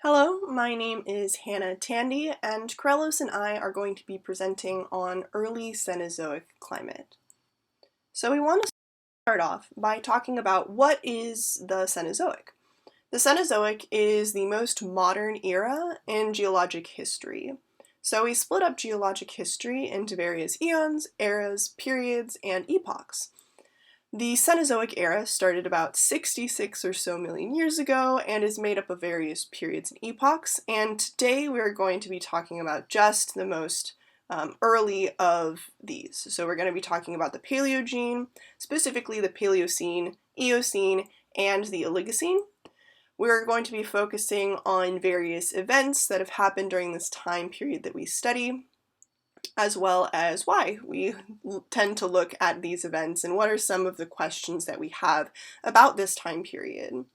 Hello, my name is Hannah Tandy, and Carlos and I are going to be presenting on early Cenozoic climate. So we want to start off by talking about what is the Cenozoic. The Cenozoic is the most modern era in geologic history. So we split up geologic history into various eons, eras, periods, and epochs. The Cenozoic era started about 66 or so million years ago and is made up of various periods and epochs, and today we're going to be talking about just the most early of these. So we're going to be talking about the Paleogene, specifically the Paleocene, Eocene, and the Oligocene. We're going to be focusing on various events that have happened during this time period that we study, as well as why we tend to look at these events and what are some of the questions that we have about this time period.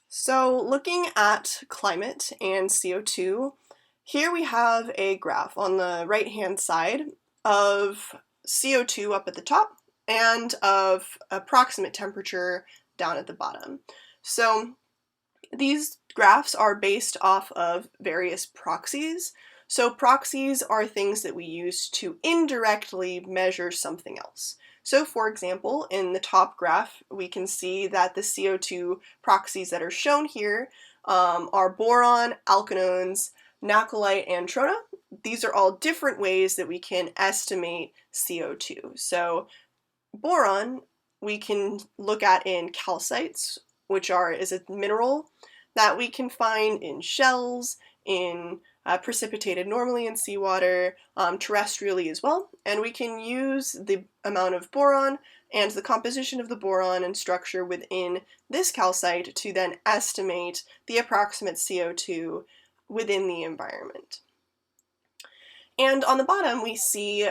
So looking at climate and CO2, here we have a graph on the right-hand side of CO2 up at the top and of approximate temperature down at the bottom. So these graphs are based off of various proxies. So proxies are things that we use to indirectly measure something else. So for example, in the top graph, we can see that the CO2 proxies that are shown here are boron, alkanones, nacolite, and trona. These are all different ways that we can estimate CO2. So boron we can look at in calcites, which is a mineral that we can find in shells, in precipitated normally in seawater, terrestrially as well, and we can use the amount of boron and the composition of the boron and structure within this calcite to then estimate the approximate CO2 within the environment. And on the bottom we see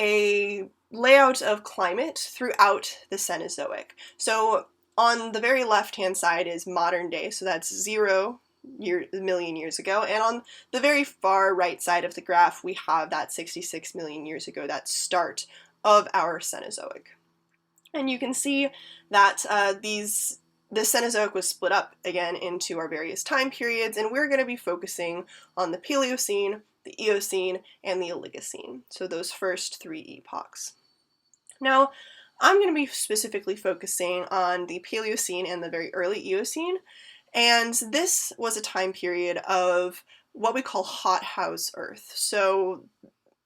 a layout of climate throughout the Cenozoic. So on the very left-hand side is modern day, so that's 0 million years ago, and on the very far right side of the graph we have that 66 million years ago, that start of our Cenozoic. And you can see that the Cenozoic was split up again into our various time periods, and we're going to be focusing on the Paleocene, the Eocene, and the Oligocene, so those first three epochs. Now, I'm going to be specifically focusing on the Paleocene and the very early Eocene, and this was a time period of what we call hothouse Earth. So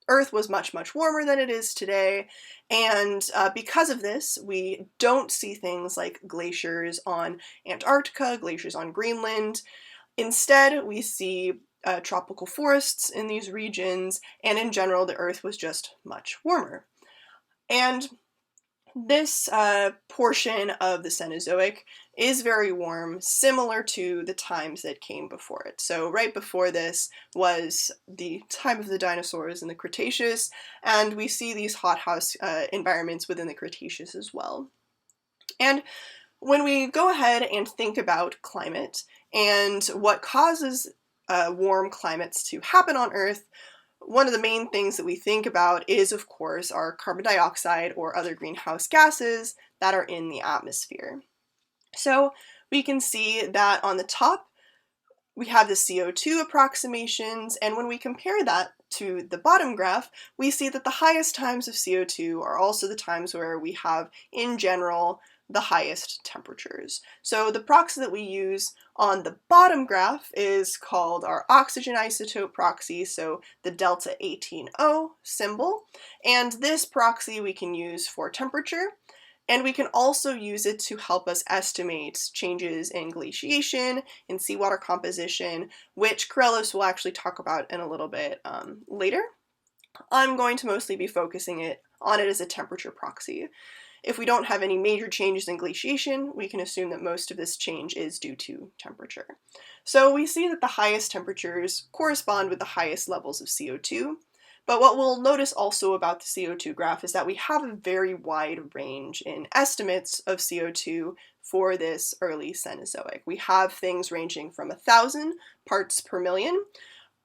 Earth was much, much warmer than it is today, and because of this, we don't see things like glaciers on Antarctica, glaciers on Greenland. Instead, we see tropical forests in these regions, and in general, the Earth was just much warmer. And this portion of the Cenozoic is very warm, similar to the times that came before it. So right before this was the time of the dinosaurs in the Cretaceous, and we see these hothouse environments within the Cretaceous as well. And when we go ahead and think about climate and what causes warm climates to happen on Earth, one of the main things that we think about is, of course, our carbon dioxide or other greenhouse gases that are in the atmosphere. So we can see that on the top we have the CO2 approximations, and when we compare that to the bottom graph, we see that the highest times of CO2 are also the times where we have, in general, the highest temperatures. So the proxy that we use on the bottom graph is called our oxygen isotope proxy, so the delta 18O symbol, and this proxy we can use for temperature, and we can also use it to help us estimate changes in glaciation, in seawater composition, which Carlos will actually talk about in a little bit later. I'm going to mostly be focusing on it as a temperature proxy. If we don't have any major changes in glaciation, we can assume that most of this change is due to temperature. So we see that the highest temperatures correspond with the highest levels of CO2, but what we'll notice also about the CO2 graph is that we have a very wide range in estimates of CO2 for this early Cenozoic. We have things ranging from 1,000 parts per million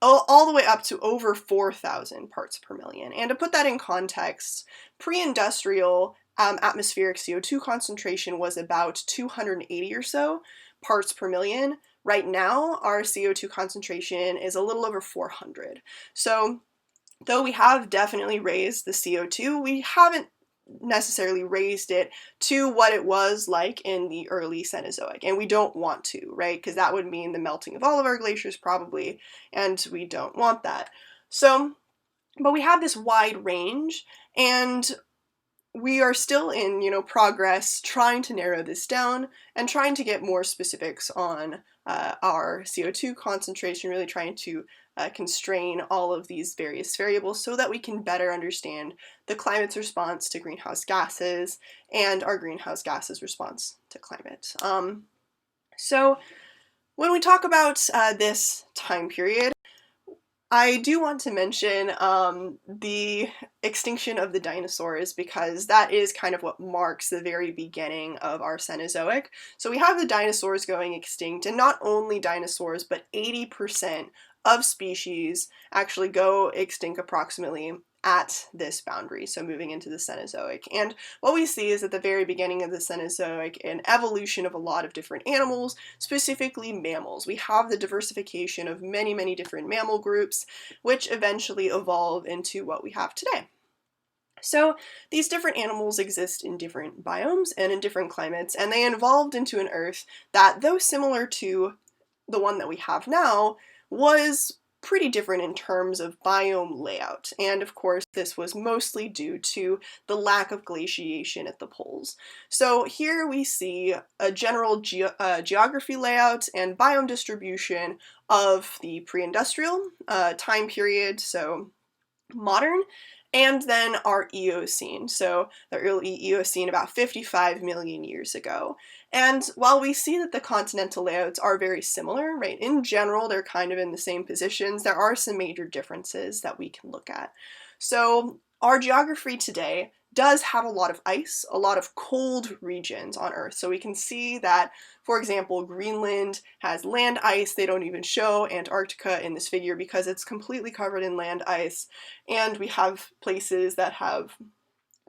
all the way up to over 4,000 parts per million. And to put that in context, pre-industrial atmospheric CO2 concentration was about 280 or so parts per million. Right now, our CO2 concentration is a little over 400. So, though we have definitely raised the CO2, we haven't necessarily raised it to what it was like in the early Cenozoic, and we don't want to, right? Because that would mean the melting of all of our glaciers probably, and we don't want that. So, but we have this wide range, and we are still in, progress trying to narrow this down and trying to get more specifics on our CO2 concentration, really trying to constrain all of these various variables so that we can better understand the climate's response to greenhouse gases and our greenhouse gases response to climate. So when we talk about this time period, I do want to mention the extinction of the dinosaurs, because that is kind of what marks the very beginning of our Cenozoic. So we have the dinosaurs going extinct, and not only dinosaurs, but 80% of species actually go extinct approximately at this boundary, so moving into the Cenozoic. And what we see is at the very beginning of the Cenozoic an evolution of a lot of different animals, specifically mammals. We have the diversification of many, many different mammal groups, which eventually evolve into what we have today. So these different animals exist in different biomes and in different climates, and they evolved into an Earth that, though similar to the one that we have now, was pretty different in terms of biome layout. And of course, this was mostly due to the lack of glaciation at the poles. So here we see a general geography layout and biome distribution of the pre-industrial time period, so modern, and then our Eocene, so the early Eocene about 55 million years ago. And while we see that the continental layouts are very similar, right, in general they're kind of in the same positions, there are some major differences that we can look at. So our geography today does have a lot of ice, a lot of cold regions on Earth. So we can see that, for example, Greenland has land ice. They don't even show Antarctica in this figure because it's completely covered in land ice. And we have places that have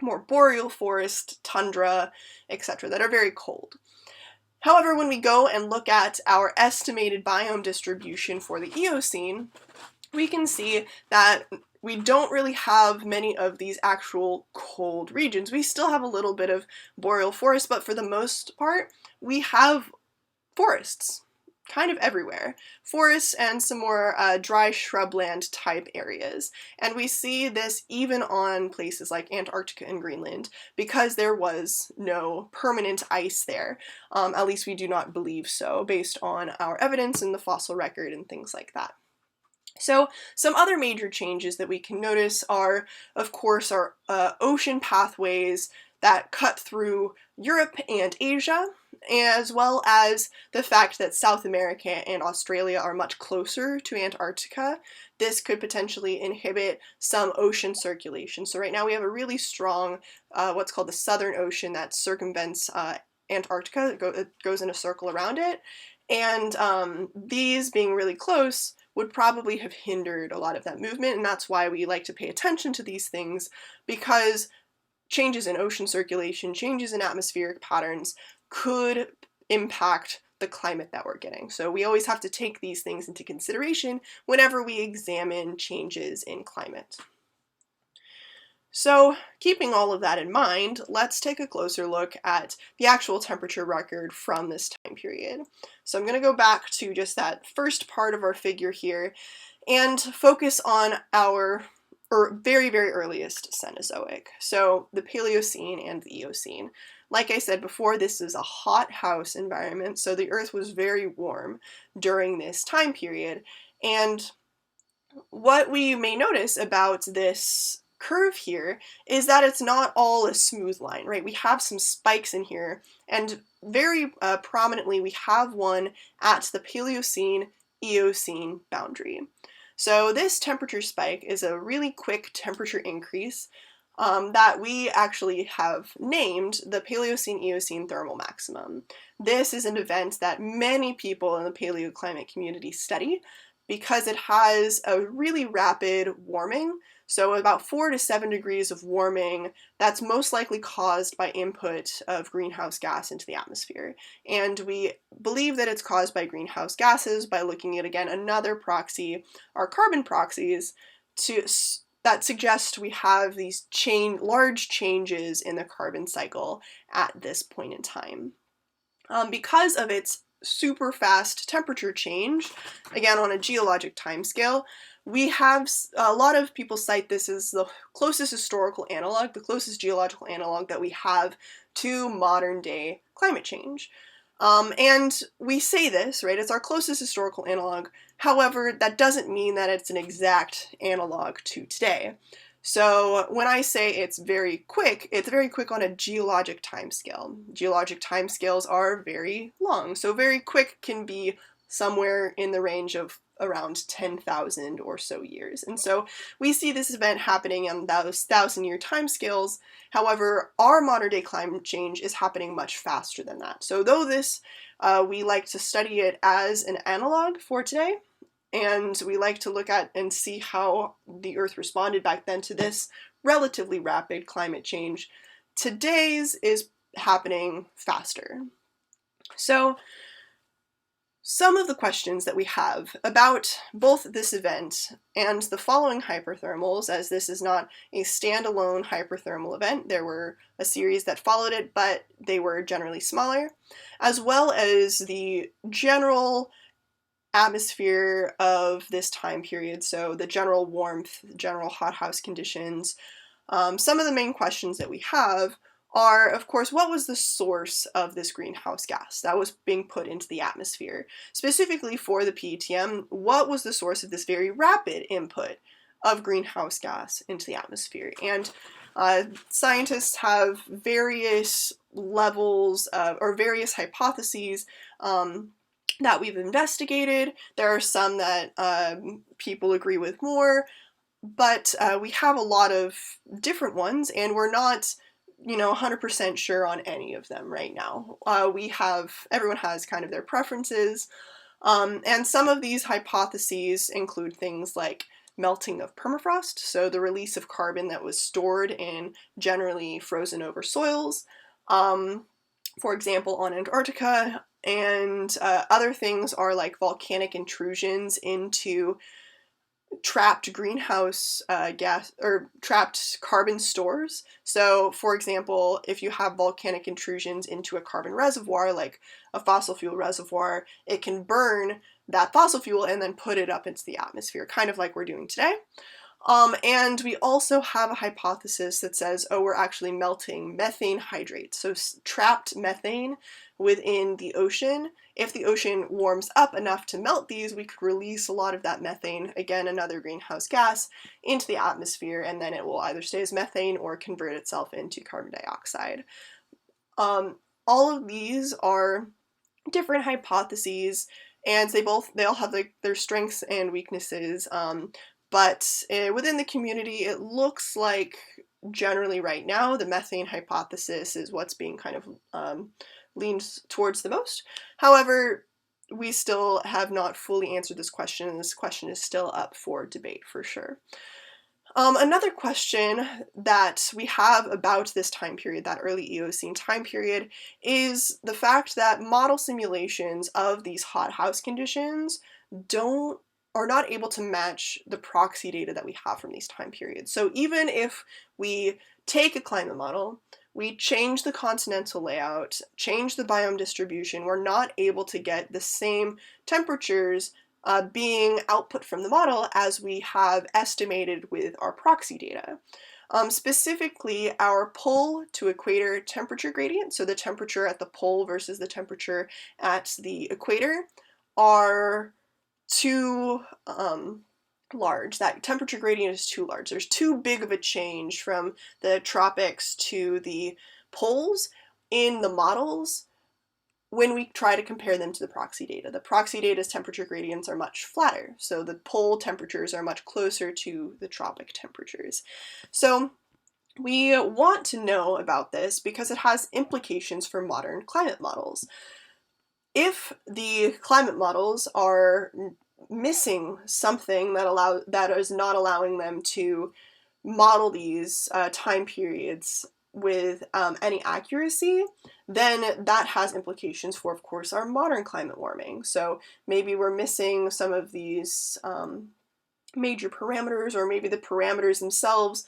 more boreal forest, tundra, etc., that are very cold. However, when we go and look at our estimated biome distribution for the Eocene, we can see that we don't really have many of these actual cold regions. We still have a little bit of boreal forest, but for the most part, we have forests kind of everywhere. Forests and some more dry shrubland type areas. And we see this even on places like Antarctica and Greenland, because there was no permanent ice there. At least we do not believe so, based on our evidence in the fossil record and things like that. So some other major changes that we can notice are, of course, our ocean pathways that cut through Europe and Asia, as well as the fact that South America and Australia are much closer to Antarctica. This could potentially inhibit some ocean circulation. So right now we have a really strong, what's called the Southern Ocean, that circumvents Antarctica. It goes in a circle around it. And these being really close would probably have hindered a lot of that movement, and that's why we like to pay attention to these things, because changes in ocean circulation, changes in atmospheric patterns could impact the climate that we're getting. So we always have to take these things into consideration whenever we examine changes in climate. So, keeping all of that in mind, let's take a closer look at the actual temperature record from this time period. So I'm going to go back to just that first part of our figure here and focus on our very, very earliest Cenozoic, so the Paleocene and the Eocene. Like I said before, this is a hot house environment, so the Earth was very warm during this time period. And what we may notice about this curve here is that it's not all a smooth line, right? We have some spikes in here, and very prominently we have one at the Paleocene-Eocene boundary. So this temperature spike is a really quick temperature increase that we actually have named the Paleocene-Eocene thermal maximum. This is an event that many people in the paleoclimate community study because it has a really rapid warming. So about 4 to 7 degrees of warming, that's most likely caused by input of greenhouse gas into the atmosphere. And we believe that it's caused by greenhouse gases by looking at, again, another proxy, our carbon proxies, that suggest we have these large changes in the carbon cycle at this point in time. Because of its super fast temperature change, again on a geologic timescale, we have a lot of people cite this as the closest historical analog, the closest geological analog that we have to modern day climate change. And we say this, right, it's our closest historical analog. However, that doesn't mean that it's an exact analog to today. So when I say it's very quick on a geologic timescale. Geologic timescales are very long, so very quick can be somewhere in the range of around 10,000 or so years. And so we see this event happening on those 1,000-year timescales. However, our modern day climate change is happening much faster than that. So though this, we like to study it as an analog for today, and we like to look at and see how the Earth responded back then to this relatively rapid climate change, today's is happening faster. So some of the questions that we have about both this event and the following hyperthermals, as this is not a standalone hyperthermal event, there were a series that followed it, but they were generally smaller, as well as the general atmosphere of this time period, so the general warmth, general hothouse conditions. Some of the main questions that we have are, of course, what was the source of this greenhouse gas that was being put into the atmosphere? Specifically for the PETM, what was the source of this very rapid input of greenhouse gas into the atmosphere? And scientists have various levels or various hypotheses that we've investigated. There are some that people agree with more, but we have a lot of different ones, and we're not, 100% sure on any of them right now. Everyone has kind of their preferences, and some of these hypotheses include things like melting of permafrost, so the release of carbon that was stored in generally frozen over soils, for example, on Antarctica. And other things are like volcanic intrusions into trapped greenhouse gas or trapped carbon stores. So, for example, if you have volcanic intrusions into a carbon reservoir, like a fossil fuel reservoir, it can burn that fossil fuel and then put it up into the atmosphere, kind of like we're doing today. And we also have a hypothesis that says, we're actually melting methane hydrates, so trapped methane within the ocean. If the ocean warms up enough to melt these, we could release a lot of that methane, again, another greenhouse gas, into the atmosphere, and then it will either stay as methane or convert itself into carbon dioxide. All of these are different hypotheses, and they all have their strengths and weaknesses. But within the community, it looks like generally right now the methane hypothesis is what's being kind of leaned towards the most. However, we still have not fully answered this question, and this question is still up for debate for sure. Another question that we have about this time period, that early Eocene time period, is the fact that model simulations of these hothouse conditions are not able to match the proxy data that we have from these time periods. So even if we take a climate model, we change the continental layout, change the biome distribution, we're not able to get the same temperatures being output from the model as we have estimated with our proxy data. Specifically, our pole to equator temperature gradient, so the temperature at the pole versus the temperature at the equator, are too large. That temperature gradient is too large. There's too big of a change from the tropics to the poles in the models when we try to compare them to the proxy data. The proxy data's temperature gradients are much flatter, so the pole temperatures are much closer to the tropic temperatures. So we want to know about this because it has implications for modern climate models. If the climate models are missing something that is not allowing them to model these time periods with any accuracy, then that has implications for, of course, our modern climate warming. So maybe we're missing some of these major parameters, or maybe the parameters themselves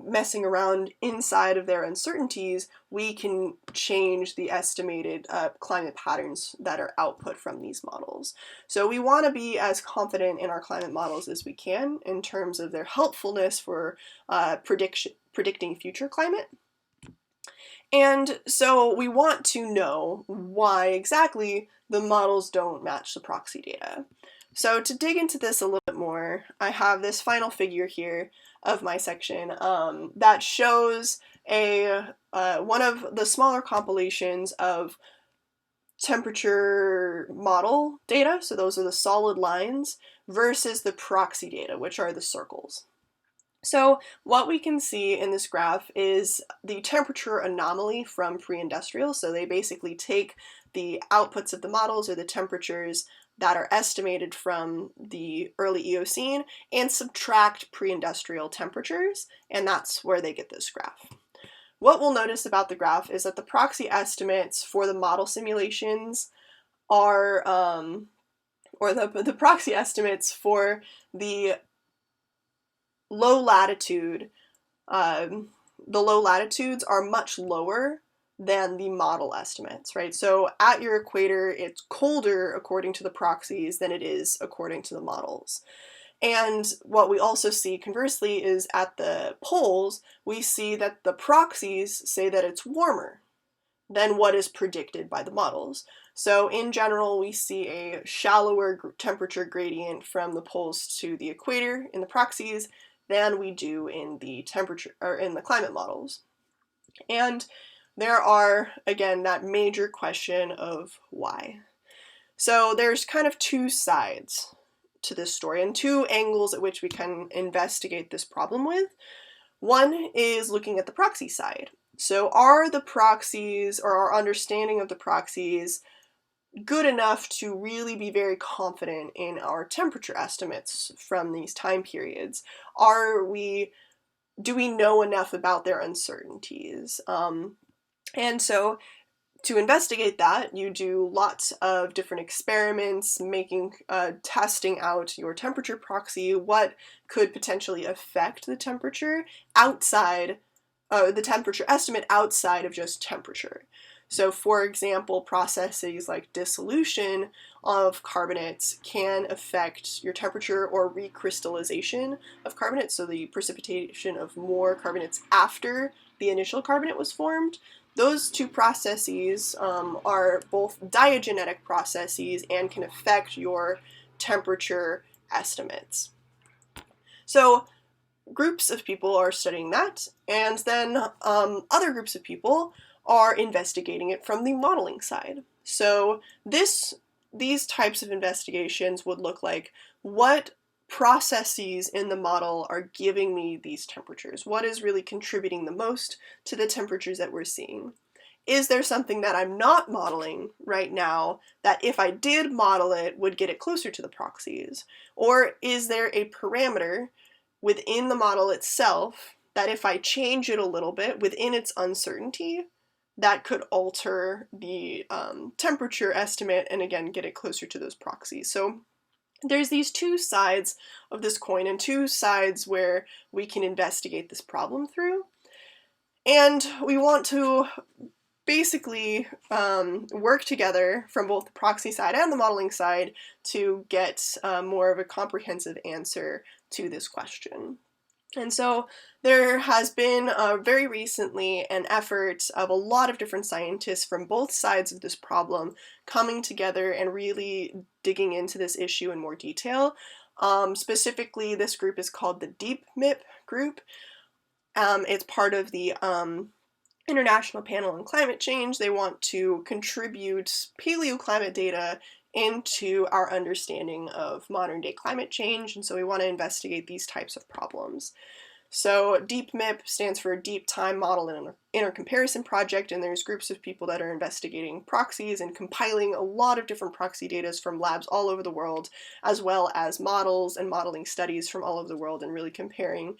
messing around inside of their uncertainties. We can change the estimated climate patterns that are output from these models. So we want to be as confident in our climate models as we can in terms of their helpfulness for predicting future climate. And so we want to know why exactly the models don't match the proxy data. So to dig into this a little bit more, I have this final figure here of my section that shows one of the smaller compilations of temperature model data, so those are the solid lines, versus the proxy data, which are the circles. So what we can see in this graph is the temperature anomaly from pre-industrial. So they basically take the outputs of the models, or the temperatures that are estimated from the early Eocene, and subtract pre-industrial temperatures, and that's where they get this graph. What we'll notice about the graph is that the proxy estimates for the model simulations are, or the proxy estimates for the low latitude, the low latitudes are much lower than the model estimates, right? So at your equator, it's colder according to the proxies than it is according to the models. And what we also see conversely is at the poles, we see that the proxies say that it's warmer than what is predicted by the models. So in general, we see a shallower temperature gradient from the poles to the equator in the proxies than we do in the temperature, or in the climate models. And there are, again, that major question of why. So there's kind of two sides to this story, and two angles at which we can investigate this problem with. One is looking at the proxy side. So are the proxies, or our understanding of the proxies, good enough to really be very confident in our temperature estimates from these time periods? Do we know enough about their uncertainties? And so to investigate that, you do lots of different experiments, testing out your temperature proxy, what could potentially affect the temperature outside, the temperature estimate outside of just temperature. So for example, processes like dissolution of carbonates can affect your temperature, or recrystallization of carbonates, so the precipitation of more carbonates after the initial carbonate was formed. Those two processes are both diagenetic processes and can affect your temperature estimates. So groups of people are studying that, and then other groups of people are investigating it from the modeling side. So these types of investigations would look like, what processes in the model are giving me these temperatures? What is really contributing the most to the temperatures that we're seeing? Is there something that I'm not modeling right now that if I did model it would get it closer to the proxies? Or is there a parameter within the model itself that if I change it a little bit within its uncertainty, that could alter the temperature estimate and again get it closer to those proxies? So there's these two sides of this coin, and two sides where we can investigate this problem through. And we want to basically work together from both the proxy side and the modeling side to get more of a comprehensive answer to this question. And so there has been very recently an effort of a lot of different scientists from both sides of this problem coming together and really digging into this issue in more detail. Specifically, this group is called the DeepMIP group. It's part of the International Panel on Climate Change. They want to contribute paleoclimate data into our understanding of modern day climate change, and so we want to investigate these types of problems. So DeepMIP stands for Deep Time Model and Intercomparison Project, and there's groups of people that are investigating proxies and compiling a lot of different proxy data from labs all over the world, as well as models and modeling studies from all over the world, and really comparing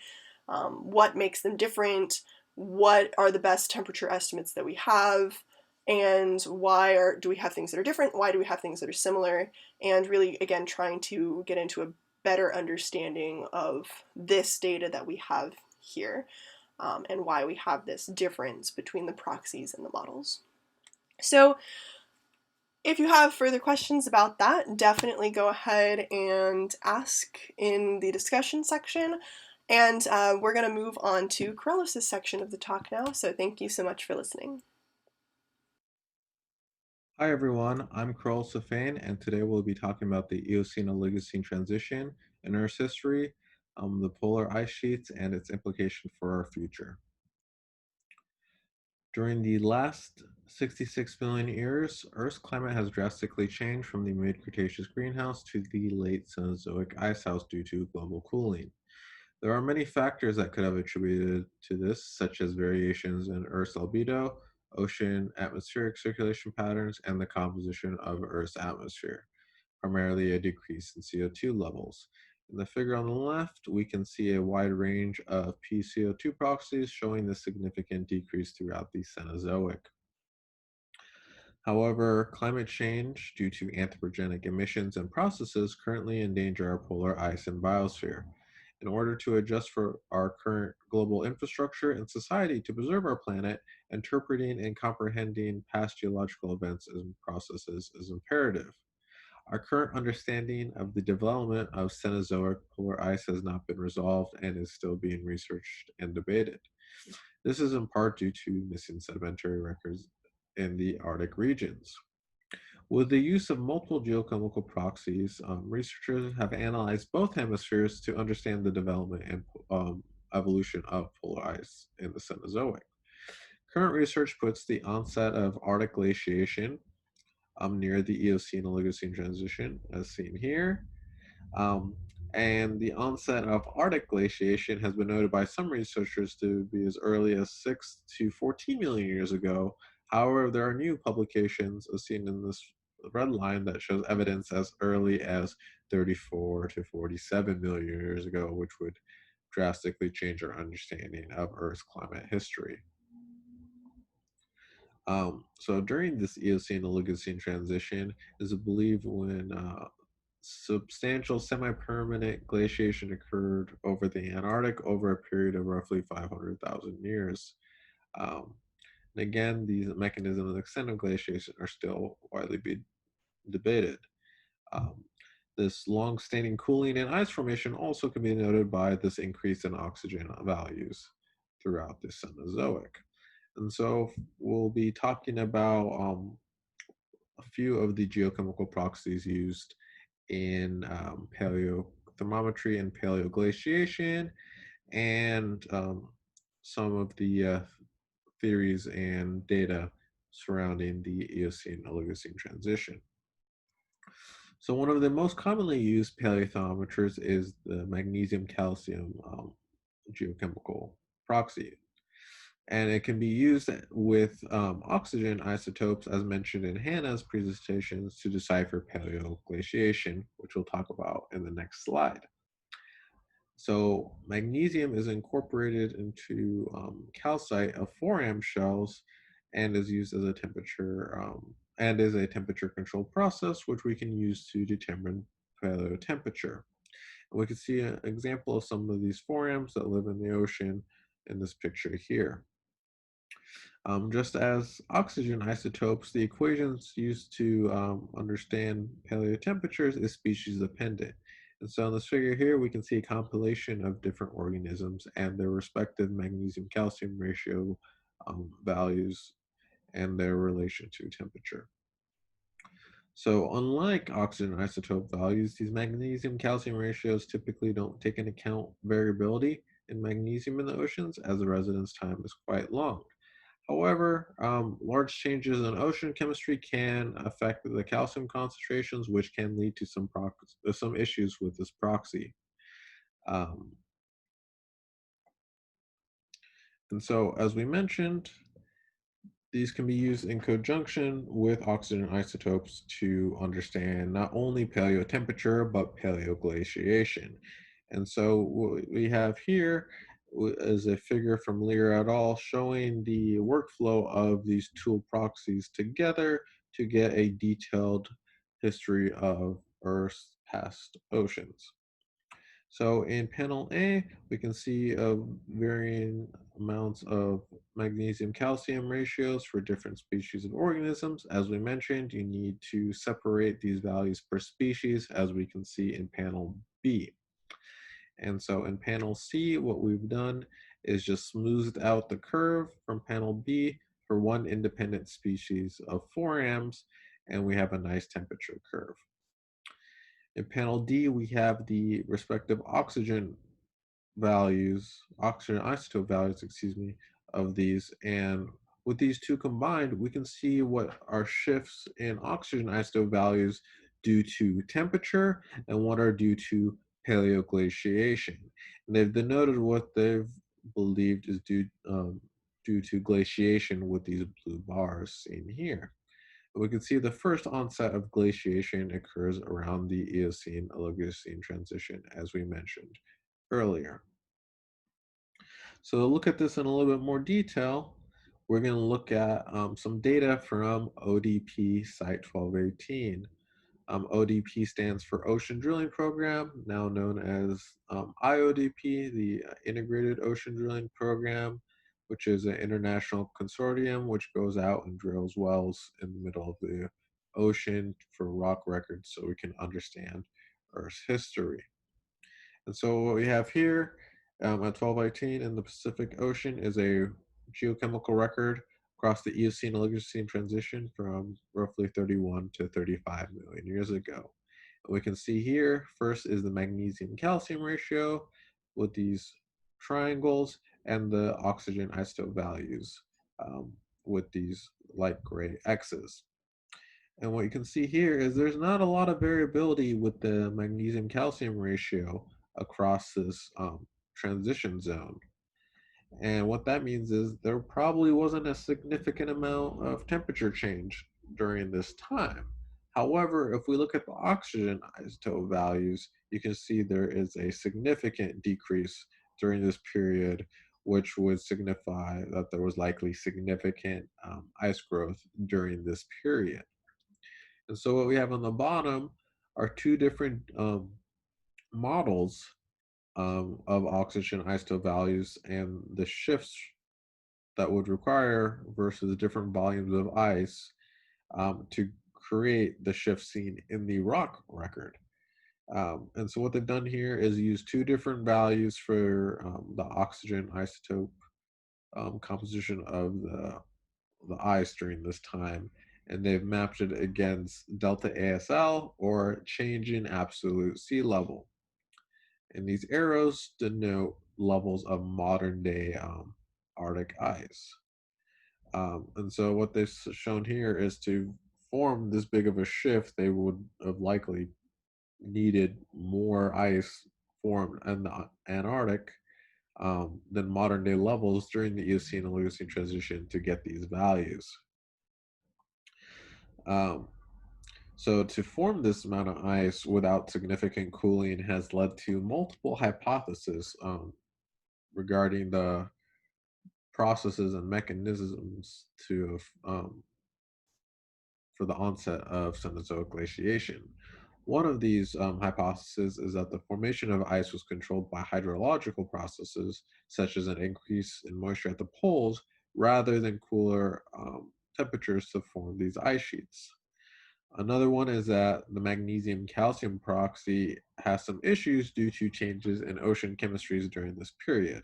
what makes them different, what are the best temperature estimates that we have, and do we have things that are different, why do we have things that are similar, and really, again, trying to get into a better understanding of this data that we have here, and why we have this difference between the proxies and the models. So if you have further questions about that, definitely go ahead and ask in the discussion section. And we're going to move on to Carlos's section of the talk now, so thank you so much for listening. Hi everyone, I'm Carl Safane, and today we'll be talking about the Eocene-Oligocene transition in Earth's history, the polar ice sheets, and its implication for our future. During the last 66 million years, Earth's climate has drastically changed from the mid-Cretaceous greenhouse to the late Cenozoic icehouse due to global cooling. There are many factors that could have attributed to this, such as variations in Earth's albedo, ocean atmospheric circulation patterns, and the composition of Earth's atmosphere, primarily a decrease in CO2 levels. In the figure on the left, we can see a wide range of PCO2 proxies showing the significant decrease throughout the Cenozoic. However, climate change due to anthropogenic emissions and processes currently endanger our polar ice and biosphere. In order to adjust for our current global infrastructure and society to preserve our planet, interpreting and comprehending past geological events and processes is imperative. Our current understanding of the development of Cenozoic polar ice has not been resolved and is still being researched and debated. This is in part due to missing sedimentary records in the Arctic regions. With the use of multiple geochemical proxies, researchers have analyzed both hemispheres to understand the development and evolution of polar ice in the Cenozoic. Current research puts the onset of Arctic glaciation near the Eocene-Oligocene transition, as seen here. Um, and the onset of Arctic glaciation has been noted by some researchers to be as early as 6 to 14 million years ago. However, there are new publications, as seen in this red line, that shows evidence as early as 34 to 47 million years ago, which would drastically change our understanding of Earth's climate history. So during this Eocene-Oligocene transition is believed when substantial semi-permanent glaciation occurred over the Antarctic over a period of roughly 500,000 years. Um, and again, these mechanisms of extent glaciation are still widely debated. Um, this long-standing cooling and ice formation also can be noted by this increase in oxygen values throughout the Cenozoic. And so we'll be talking about a few of the geochemical proxies used in paleothermometry and paleoglaciation, and some of the theories and data surrounding the Eocene-Oligocene transition. So one of the most commonly used paleothermometers is the magnesium-calcium geochemical proxy, and it can be used with oxygen isotopes, as mentioned in Hannah's presentations, to decipher paleoglaciation, which we'll talk about in the next slide. So magnesium is incorporated into calcite of 4am shells and is used as a temperature and is a temperature controlled process, which we can use to determine paleotemperature. And we can see an example of some of these 4ams that live in the ocean in this picture here. Just as oxygen isotopes, the equations used to understand paleotemperatures is species dependent. And so in this figure here, we can see a compilation of different organisms and their respective magnesium calcium ratio values and their relation to temperature. So unlike oxygen isotope values, these magnesium calcium ratios typically don't take into account variability in magnesium in the oceans, as the residence time is quite long. However, large changes in ocean chemistry can affect the calcium concentrations, which can lead to some issues with this proxy. Um, and so, as we mentioned, these can be used in conjunction with oxygen isotopes to understand not only paleotemperature, but paleoglaciation. And so what we have here is a figure from Lear et al. Showing the workflow of these tool proxies together to get a detailed history of Earth's past oceans. So in panel A, we can see varying amounts of magnesium calcium ratios for different species of organisms. As we mentioned, you need to separate these values per species, as we can see in panel B. And so in panel C, what we've done is just smoothed out the curve from panel B for one independent species of forams, and we have a nice temperature curve. In panel D, we have the respective oxygen isotope values, excuse me, of these. And with these two combined, we can see what are shifts in oxygen isotope values due to temperature and what are due to paleoglaciation. And they've denoted what they've believed is due to glaciation with these blue bars seen here. We can see the first onset of glaciation occurs around the Eocene-Oligocene transition, as we mentioned earlier. So to look at this in a little bit more detail, we're going to look at some data from ODP Site 1218. ODP stands for Ocean Drilling Program, now known as IODP, the Integrated Ocean Drilling Program, which is an international consortium which goes out and drills wells in the middle of the ocean for rock records so we can understand Earth's history. And so what we have here at 1218 in the Pacific Ocean is a geochemical record across the Eocene-Oligocene transition from roughly 31 to 35 million years ago. And we can see here, first is the magnesium-calcium ratio with these triangles and the oxygen isotope values with these light gray X's. And what you can see here is there's not a lot of variability with the magnesium calcium ratio across this transition zone. And what that means is there probably wasn't a significant amount of temperature change during this time. However, if we look at the oxygen isotope values, you can see there is a significant decrease during this period, which would signify that there was likely significant ice growth during this period. And so what we have on the bottom are two different models of oxygen isotope values and the shifts that would require versus different volumes of ice to create the shift seen in the rock record. And so what they've done here is use two different values for the oxygen isotope composition of the ice during this time, and they've mapped it against delta ASL or change in absolute sea level. And these arrows denote levels of modern day Arctic ice. And so what they've shown here is to form this big of a shift, they would have likely needed more ice formed in the Antarctic than modern day levels during the Eocene and Oligocene transition to get these values. Um, so to form this amount of ice without significant cooling has led to multiple hypotheses regarding the processes and mechanisms for the onset of Cenozoic glaciation. One of these hypotheses is that the formation of ice was controlled by hydrological processes, such as an increase in moisture at the poles, rather than cooler temperatures to form these ice sheets. Another one is that the magnesium calcium proxy has some issues due to changes in ocean chemistries during this period.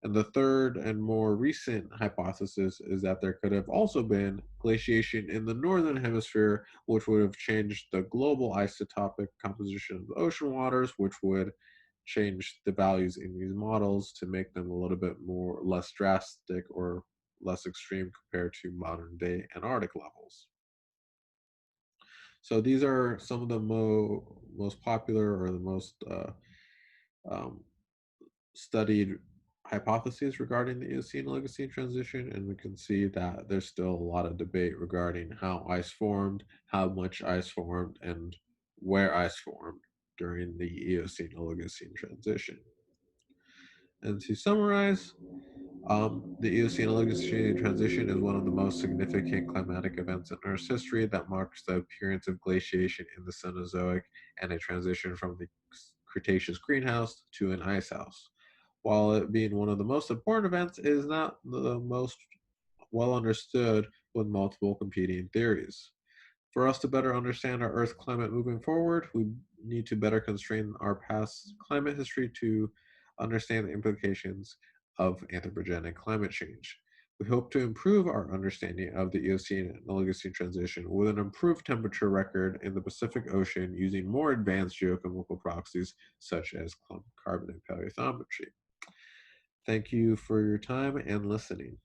And the third and more recent hypothesis is that there could have also been glaciation in the northern hemisphere, which would have changed the global isotopic composition of the ocean waters, which would change the values in these models to make them a little bit more less drastic or less extreme compared to modern day Antarctic levels. So these are some of the most popular or the most um, studied hypotheses regarding the Eocene Oligocene transition, and we can see that there's still a lot of debate regarding how ice formed, how much ice formed, and where ice formed during the Eocene Oligocene transition. And to summarize, the Eocene Oligocene transition is one of the most significant climatic events in Earth's history that marks the appearance of glaciation in the Cenozoic and a transition from the Cretaceous greenhouse to an ice house. While it being one of the most important events, it is not the most well understood with multiple competing theories. For us to better understand our Earth's climate moving forward, we need to better constrain our past climate history to understand the implications of anthropogenic climate change. We hope to improve our understanding of the Eocene and Oligocene transition with an improved temperature record in the Pacific Ocean using more advanced geochemical proxies such as carbon and paleonthermometry. Thank you for your time and listening.